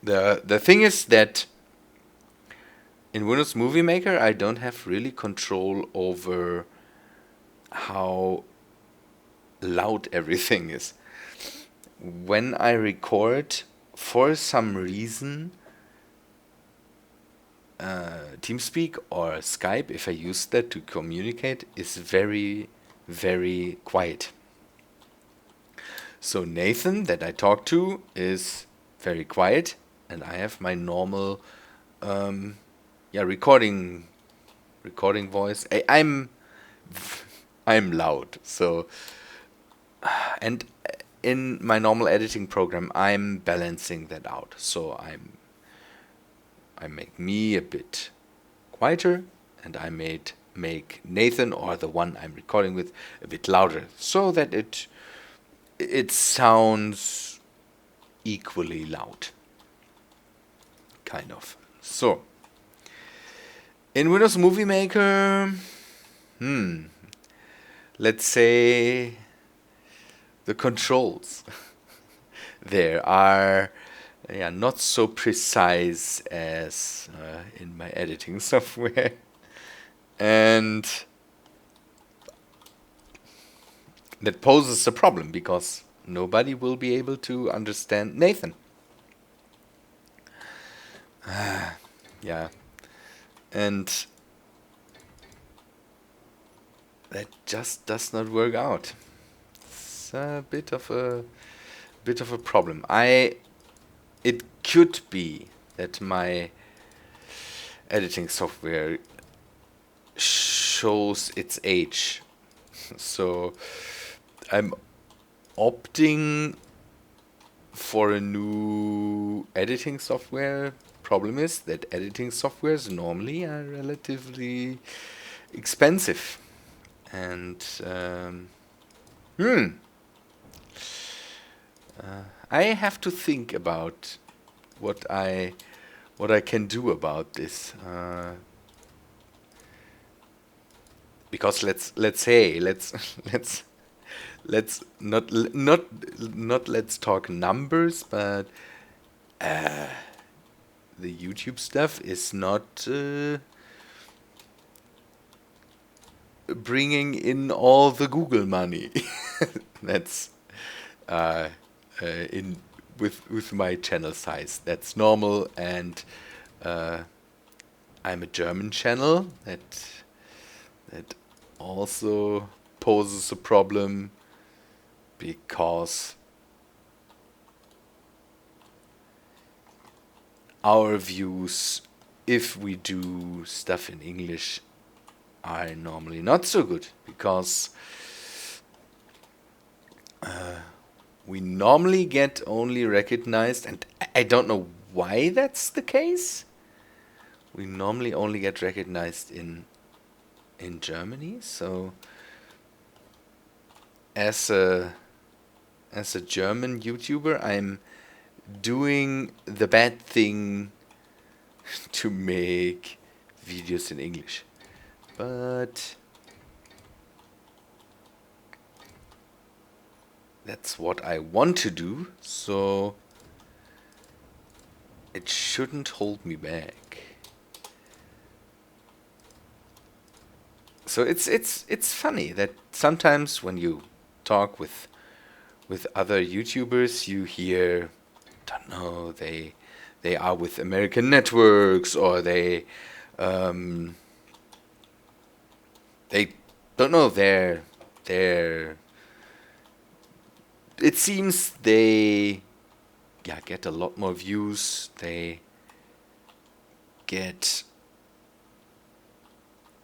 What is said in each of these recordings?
The thing is that in Windows Movie Maker, I don't have really control over how loud everything is. When I record, for some reason, TeamSpeak or Skype, if I use that to communicate, is very, very quiet. So Nathan, that I talk to, is very quiet, and I have my normal, recording voice. I'm loud. So, and in my normal editing program, I'm balancing that out. So I make me a bit quieter, and I make Nathan, or the one I'm recording with, a bit louder, so that it sounds equally loud, kind of. So in Windows Movie Maker, let's say the controls there are not so precise as in my editing software. And that poses a problem because nobody will be able to understand Nathan. Yeah. And that just does not work out. It's a bit of a problem. It could be that my editing software shows its age. So I'm opting for a new editing software. Problem is that editing softwares normally are relatively expensive. And I have to think about what I can do about this. Because let's say let's not let's talk numbers, but the YouTube stuff is not bringing in all the Google money. That's in with my channel size. That's normal, and I'm a German channel. That also poses a problem because our views, if we do stuff in English, are normally not so good because we normally get only recognized, and I don't know why that's the case. We normally only get recognized in Germany. So as a German YouTuber, I'm doing the bad thing to make videos in English. But that's what I want to do, so it shouldn't hold me back. So it's funny that sometimes when you talk with other YouTubers, you hear, don't know, they are with American networks, or they don't know, they're it seems they get a lot more views. They get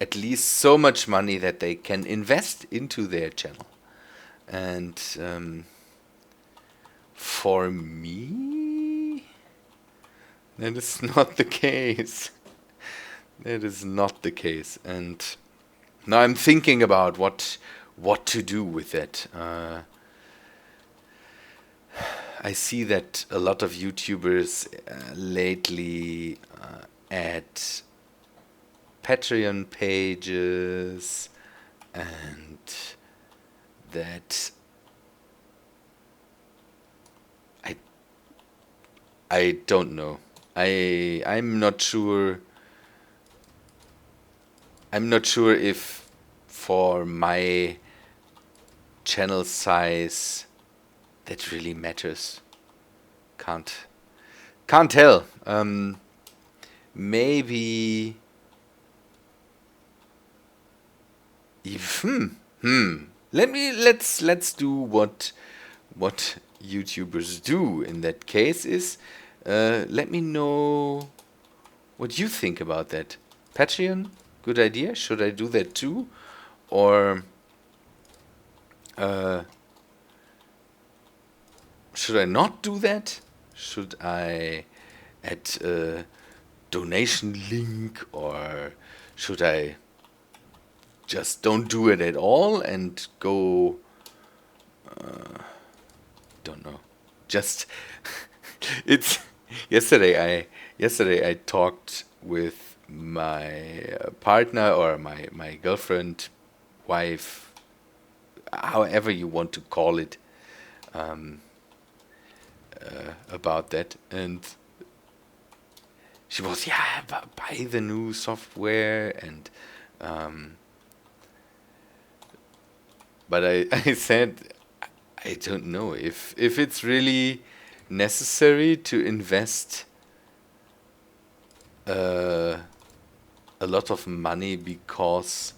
at least so much money that they can invest into their channel. And for me, that is not the case. That is not the case. And now I'm thinking about what to do with it. I see that a lot of YouTubers lately add Patreon pages, and that I don't know. I'm not sure. I'm not sure if for my channel size that really matters. Can't can't tell. Maybe if let's do what YouTubers do in that case is let me know what you think about that. Patreon, good idea. Should I do that too, or uh, should I not do that? Should I add a donation link, or should I just don't do it at all and go? Don't know. Just it's yesterday I talked with my partner or my girlfriend, wife, however you want to call it, um, about that, and she was, yeah, buy the new software, and but I said I don't know if it's really necessary to invest uh, a lot of money because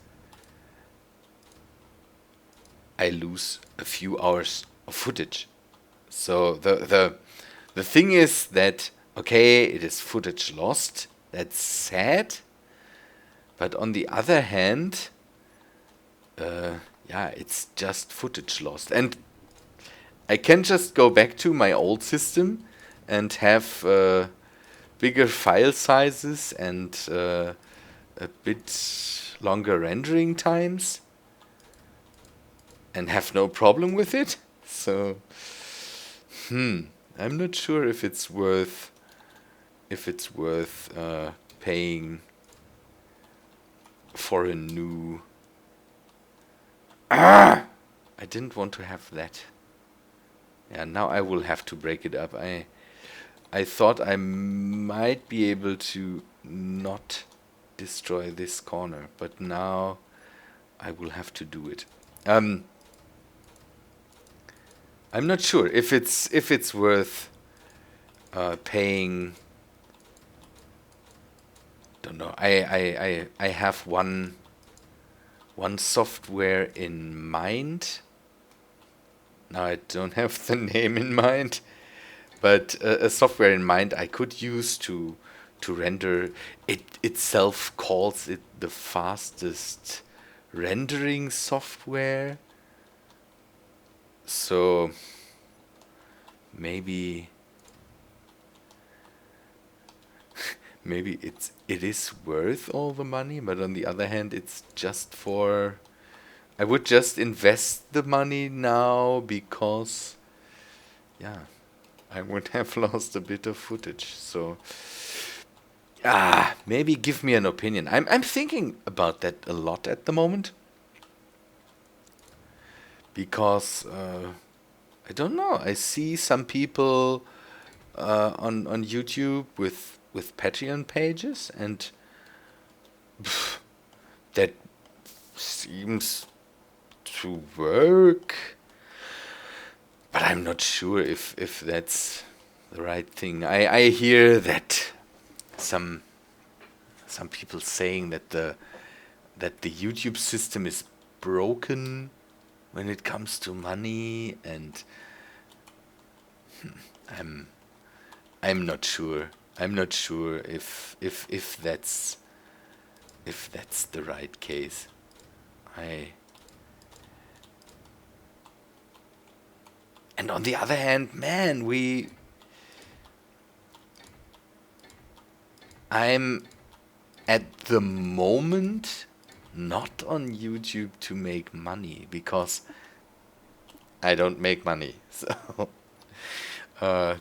I lose a few hours of footage. So the thing is that, okay, it is footage lost. That's sad. But on the other hand, yeah, it's just footage lost. And I can just go back to my old system and have bigger file sizes and a bit longer rendering times and have no problem with it. So, I'm not sure if it's worth paying for a new. I didn't want to have that. Yeah, now I will have to break it up. I thought I might be able to not destroy this corner, but now I will have to do it. I'm not sure if it's worth paying. Don't know. I have one software in mind. Now I don't have the name in mind, but a software in mind I could use to render. It itself calls it the fastest rendering software. So maybe it is worth all the money, but on the other hand, it's just for. I would just invest the money now because, yeah, I would have lost a bit of footage. So, maybe give me an opinion. I'm thinking about that a lot at the moment because I don't know. I see some people on YouTube with Patreon pages, and that seems to work, but I'm not sure if that's the right thing. I hear that some people saying that the YouTube system is broken when it comes to money, and I'm not sure. I'm not sure if that's the right case. And on the other hand, man, I'm at the moment not on YouTube to make money because I don't make money. So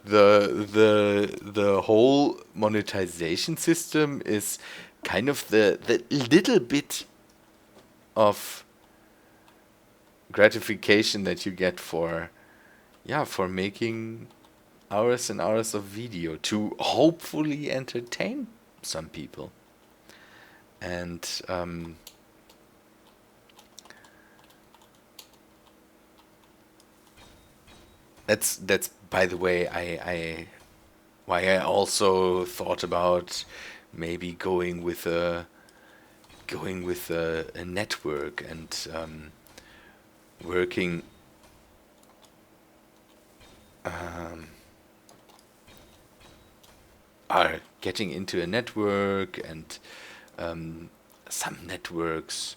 the whole monetization system is kind of the little bit of gratification that you get for making hours and hours of video to hopefully entertain some people. And that's by the way, I why I also thought about maybe going with a network and working are getting into a network, and some networks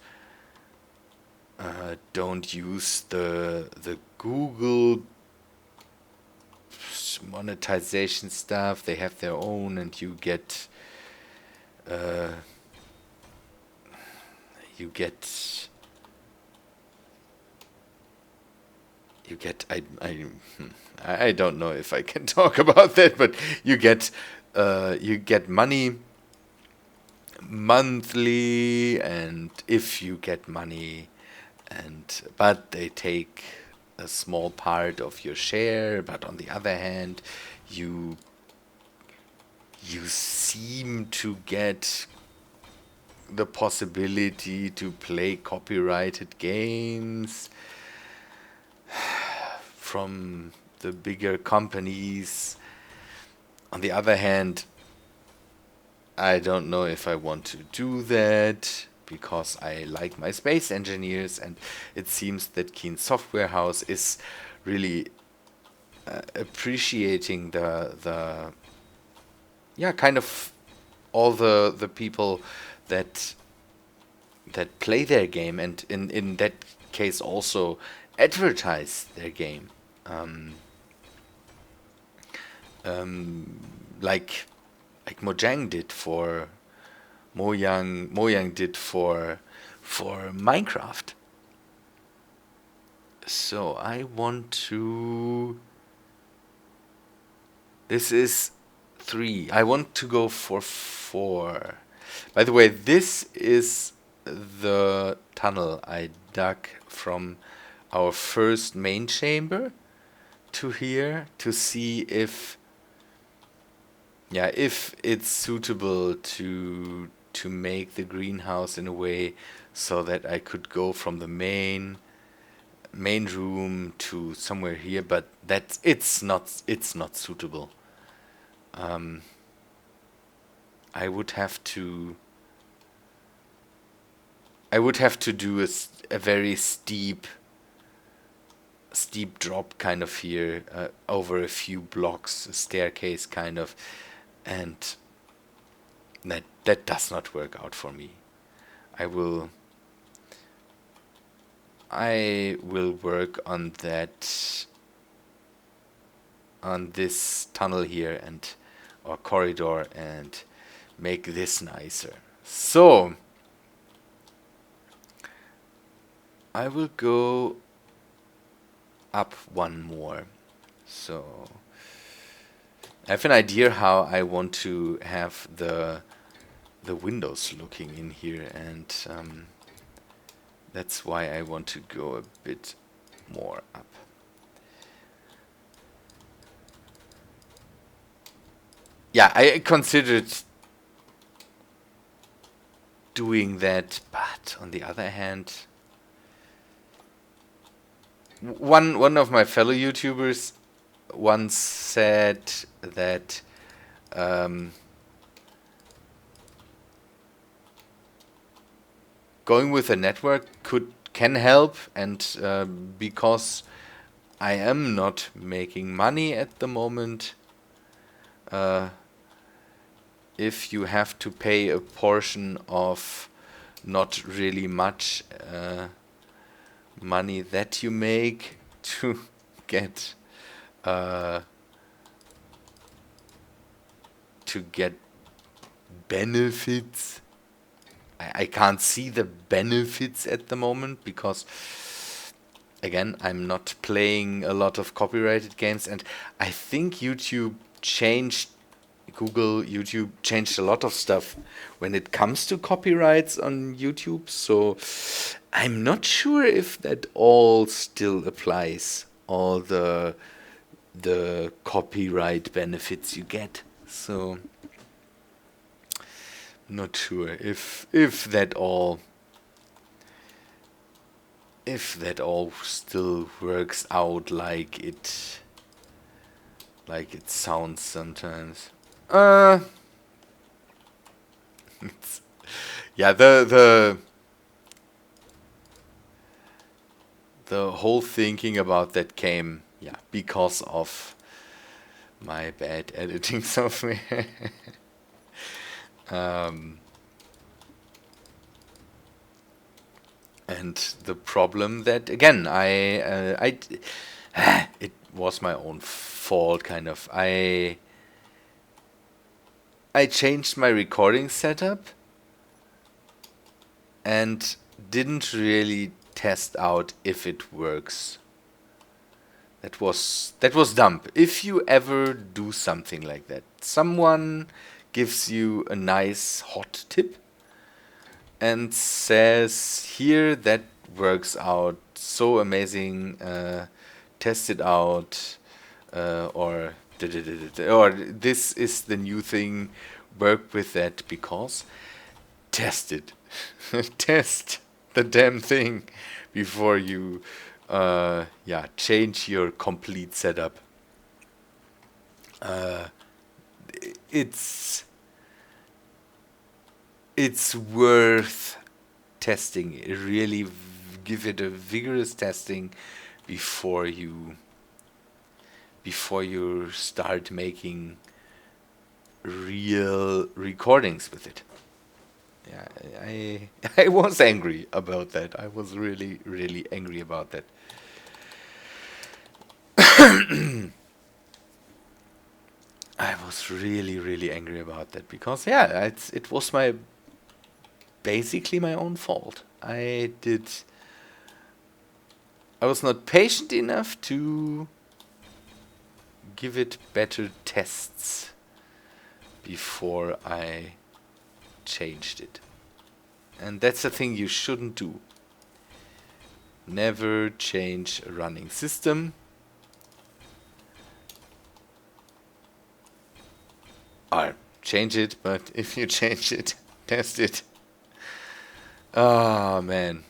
don't use the Google monetization stuff. They have their own, and you get you get I don't know if I can talk about that, but you get money monthly, and if you get money, but they take a small part of your share. But on the other hand, you seem to get the possibility to play copyrighted games from the bigger companies. On the other hand, I don't know if I want to do that, because I like my space engineers, and it seems that Keen Software House is really appreciating the kind of all the people that play their game, and in that case also advertise their game, like Mojang did for Mojang did for Minecraft. So I want to. This is 3. I want to go for 4. By the way, this is the tunnel I dug from our first main chamber to here, to see if it's suitable to make the greenhouse in a way so that I could go from the main room to somewhere here, but it's not suitable. I would have to do a very steep drop kind of here, over a few blocks, a staircase kind of, and that does not work out for me. I will work on that, on this tunnel here or corridor, and make this nicer. So I will go up one more. So I have an idea how I want to have the windows looking in here, and that's why I want to go a bit more up. Yeah, I considered doing that, but on the other hand, one of my fellow YouTubers once said that going with a network can help, and because I am not making money at the moment, if you have to pay a portion of not really much money that you make to get benefits. I can't see the benefits at the moment, because again, I'm not playing a lot of copyrighted games, and I think YouTube changed a lot of stuff when it comes to copyrights on YouTube, so I'm not sure if that all still applies, all the the copyright benefits you get. So not sure if that all still works out like it sounds sometimes. Yeah, the whole thinking about that came, yeah, because of my bad editing software. And the problem that, again, it was my own fault, kind of. I changed my recording setup and didn't really test out if it works. That was dumb. If you ever do something like that, someone gives you a nice hot tip and says, here, that works out so amazing, test it out, or this is the new thing, work with that, because test it. Test the damn thing before you change your complete setup. It's worth testing. Really give it a vigorous testing before you start making real recordings with it. Yeah, I was angry about that. I was really, really angry about that. I was really, really angry about that because, yeah, it was basically my own fault. I was not patient enough to give it better tests before I changed it. And that's a thing you shouldn't do. Never change a running system. Or change it, but if you change it, test it. Oh man.